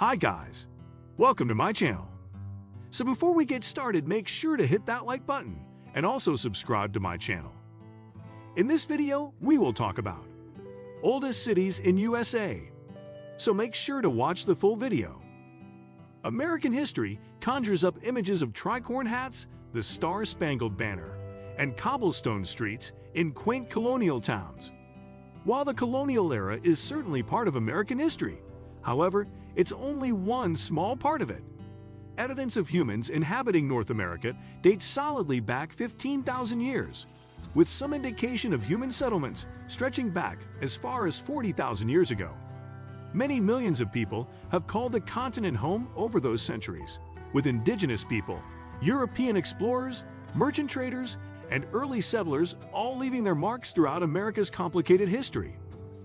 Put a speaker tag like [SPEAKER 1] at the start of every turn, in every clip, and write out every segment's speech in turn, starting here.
[SPEAKER 1] Hi guys, welcome to my channel. So before we get started, make sure to hit that like button and also subscribe to my channel. In this video, we will talk about oldest cities in USA. So make sure to watch the full video. American history conjures up images of tricorn hats, the Star-Spangled Banner, and cobblestone streets in quaint colonial towns. While the colonial era is certainly part of American history, however, it's only one small part of it. Evidence of humans inhabiting North America dates solidly back 15,000 years, with some indication of human settlements stretching back as far as 40,000 years ago. Many millions of people have called the continent home over those centuries, with indigenous people, European explorers, merchant traders, and early settlers all leaving their marks throughout America's complicated history.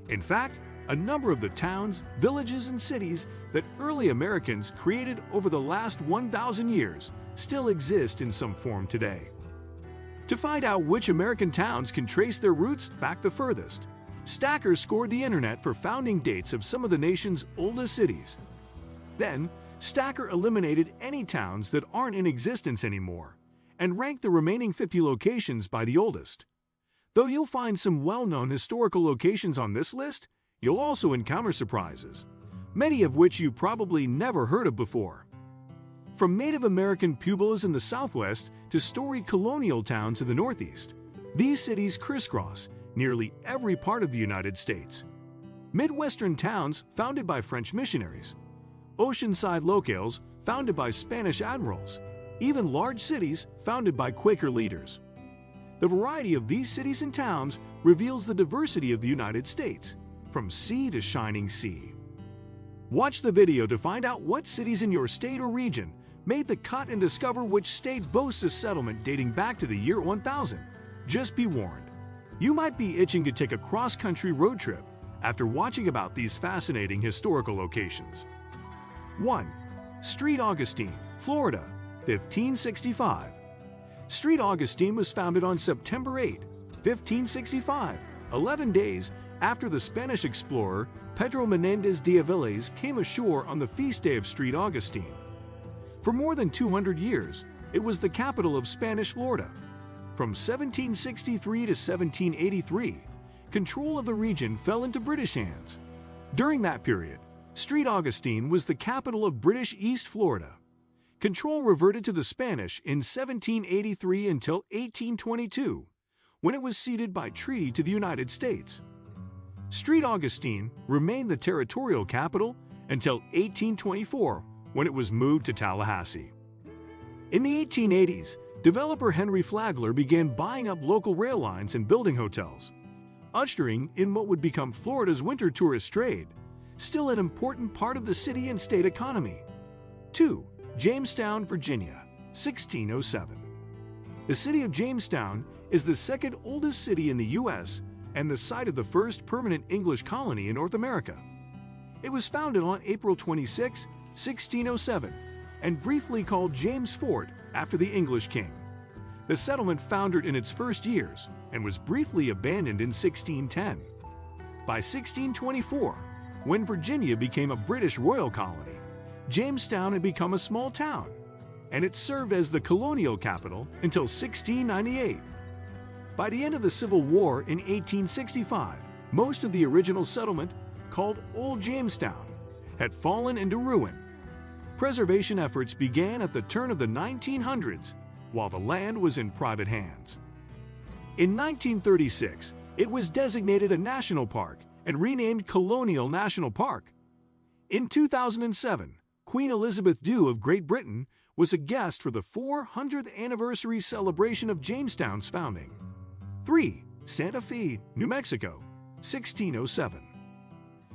[SPEAKER 1] In fact, a number of the towns, villages, and cities that early Americans created over the last 1,000 years still exist in some form today. To find out which American towns can trace their roots back the furthest, Stacker scored the internet for founding dates of some of the nation's oldest cities. Then, Stacker eliminated any towns that aren't in existence anymore and ranked the remaining 50 locations by the oldest. Though you'll find some well-known historical locations on this list, you'll also encounter surprises, many of which you've probably never heard of before. From Native American pueblos in the Southwest to storied colonial towns in the Northeast, these cities crisscross nearly every part of the United States. Midwestern towns founded by French missionaries, oceanside locales founded by Spanish admirals, even large cities founded by Quaker leaders. The variety of these cities and towns reveals the diversity of the United States, from sea to shining sea. Watch the video to find out what cities in your state or region made the cut and discover which state boasts a settlement dating back to the year 1000. Just be warned, you might be itching to take a cross-country road trip after watching about these fascinating historical locations. 1. St. Augustine, Florida, 1565. St. Augustine was founded on September 8, 1565, 11 days after the Spanish explorer Pedro Menendez de Avilés came ashore on the feast day of St. Augustine. For more than 200 years, it was the capital of Spanish Florida. From 1763 to 1783, control of the region fell into British hands. During that period, St. Augustine was the capital of British East Florida. Control reverted to the Spanish in 1783 until 1822, when it was ceded by treaty to the United States. St. Augustine remained the territorial capital until 1824, when it was moved to Tallahassee. In the 1880s, developer Henry Flagler began buying up local rail lines and building hotels, ushering in what would become Florida's winter tourist trade, still an important part of the city and state economy. 2. Jamestown, Virginia, 1607. The city of Jamestown is the second oldest city in the U.S. and the site of the first permanent English colony in North America. It was founded on April 26, 1607, and briefly called James Fort after the English king. The settlement foundered in its first years and was briefly abandoned in 1610. By 1624, when Virginia became a British royal colony, Jamestown had become a small town, and it served as the colonial capital until 1698. By the end of the Civil War in 1865, most of the original settlement, called Old Jamestown, had fallen into ruin. Preservation efforts began at the turn of the 1900s, while the land was in private hands. In 1936, it was designated a national park and renamed Colonial National Park. In 2007, Queen Elizabeth II of Great Britain was a guest for the 400th anniversary celebration of Jamestown's founding. 3. Santa Fe, New Mexico, 1607.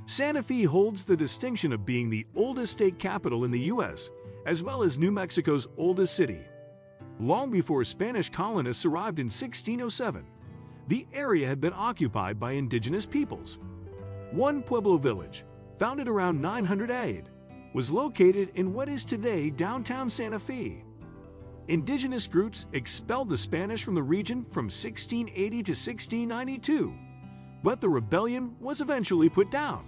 [SPEAKER 1] Santa Fe holds the distinction of being the oldest state capital in the U.S., as well as New Mexico's oldest city. Long before Spanish colonists arrived in 1607, the area had been occupied by indigenous peoples. One Pueblo village, founded around 900 AD, was located in what is today downtown Santa Fe. Indigenous groups expelled the Spanish from the region from 1680 to 1692, but the rebellion was eventually put down.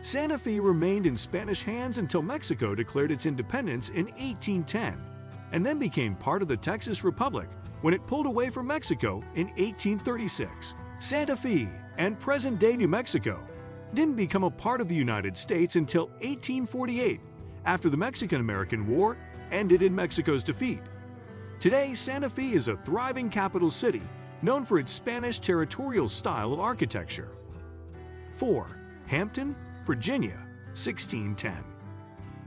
[SPEAKER 1] Santa Fe remained in Spanish hands until Mexico declared its independence in 1810, and then became part of the Texas Republic when it pulled away from Mexico in 1836. Santa Fe and present-day New Mexico didn't become a part of the United States until 1848, after the Mexican-American War ended in Mexico's defeat. Today, Santa Fe is a thriving capital city known for its Spanish territorial style of architecture. 4. Hampton, Virginia, 1610.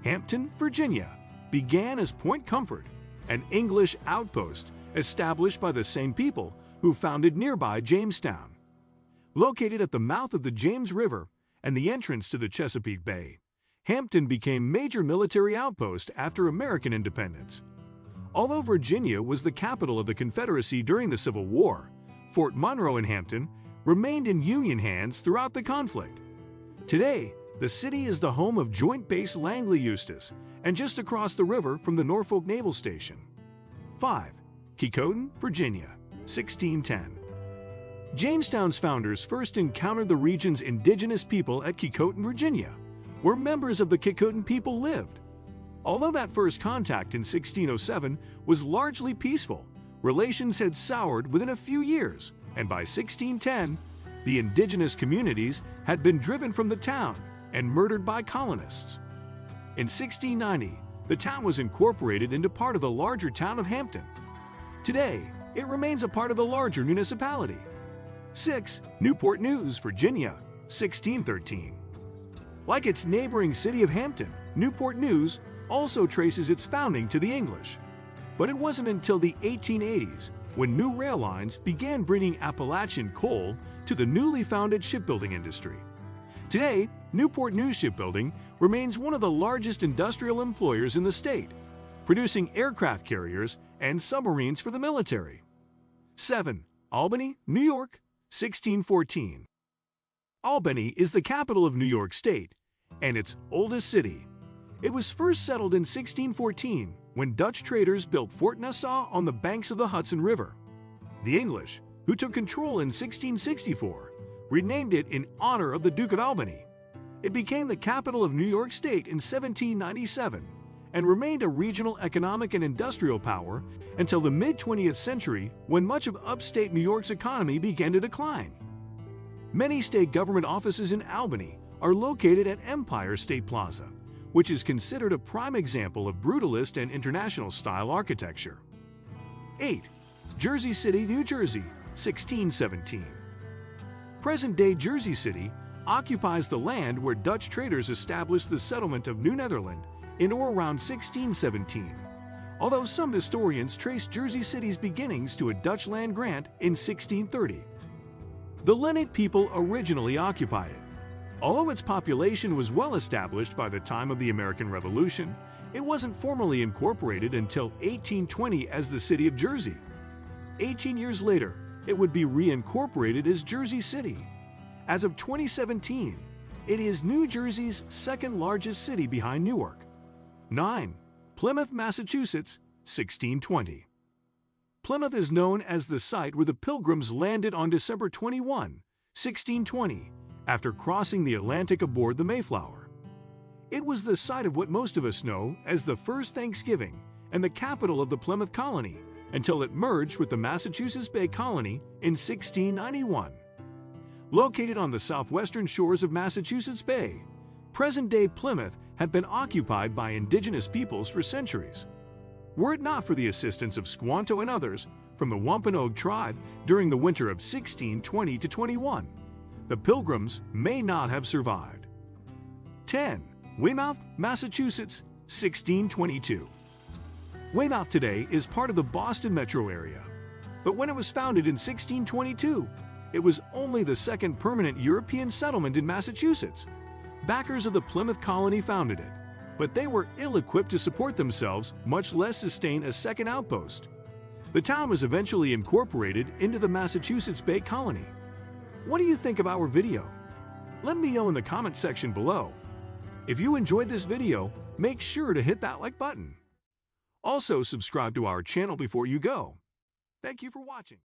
[SPEAKER 1] Hampton, Virginia, began as Point Comfort, an English outpost established by the same people who founded nearby Jamestown. Located at the mouth of the James River and the entrance to the Chesapeake Bay, Hampton became major military outpost after American independence. Although Virginia was the capital of the Confederacy during the Civil War, Fort Monroe in Hampton remained in Union hands throughout the conflict. Today, the city is the home of Joint Base Langley Eustis and just across the river from the Norfolk Naval Station. 5. Kecoughtan, Virginia, 1610. Jamestown's founders first encountered the region's indigenous people at Kecoughtan, Virginia, where members of the Kecoughtan people lived. Although that first contact in 1607 was largely peaceful, relations had soured within a few years, and by 1610, the indigenous communities had been driven from the town and murdered by colonists. In 1690, the town was incorporated into part of the larger town of Hampton. Today, it remains a part of the larger municipality. 6. Newport News, Virginia, 1613. Like its neighboring city of Hampton, Newport News also traces its founding to the English. But it wasn't until the 1880s when new rail lines began bringing Appalachian coal to the newly founded shipbuilding industry. Today, Newport News Shipbuilding remains one of the largest industrial employers in the state, producing aircraft carriers and submarines for the military. 7. Albany, New York, 1614. Albany is the capital of New York State and its oldest city. It was first settled in 1614 when Dutch traders built Fort Nassau on the banks of the Hudson River. The English, who took control in 1664, renamed it in honor of the Duke of Albany. It became the capital of New York State in 1797 and remained a regional economic and industrial power until the mid-20th century when much of upstate New York's economy began to decline. Many state government offices in Albany are located at Empire State Plaza, which is considered a prime example of brutalist and international-style architecture. 8. Jersey City, New Jersey, 1617. Present-day Jersey City occupies the land where Dutch traders established the settlement of New Netherland in or around 1617, although some historians trace Jersey City's beginnings to a Dutch land grant in 1630. The Lenape people originally occupied it. Although its population was well established by the time of the American Revolution, it wasn't formally incorporated until 1820 as the city of Jersey. 18 years later, it would be reincorporated as Jersey City. As of 2017, it is New Jersey's second largest city behind Newark. 9. Plymouth, Massachusetts, 1620. Plymouth is known as the site where the Pilgrims landed on December 21, 1620, after crossing the Atlantic aboard the Mayflower. It was the site of what most of us know as the First Thanksgiving and the capital of the Plymouth Colony until it merged with the Massachusetts Bay Colony in 1691. Located on the southwestern shores of Massachusetts Bay, present-day Plymouth had been occupied by indigenous peoples for centuries. Were it not for the assistance of Squanto and others from the Wampanoag tribe during the winter of 1620-21, the Pilgrims may not have survived. 10. Weymouth, Massachusetts, 1622. Weymouth today is part of the Boston metro area, but when it was founded in 1622, it was only the second permanent European settlement in Massachusetts. Backers of the Plymouth colony founded it, but they were ill-equipped to support themselves, much less sustain a second outpost. The town was eventually incorporated into the Massachusetts Bay Colony. What do you think of our video? Let me know in the comment section below. If you enjoyed this video, make sure to hit that like button. Also, subscribe to our channel before you go. Thank you for watching.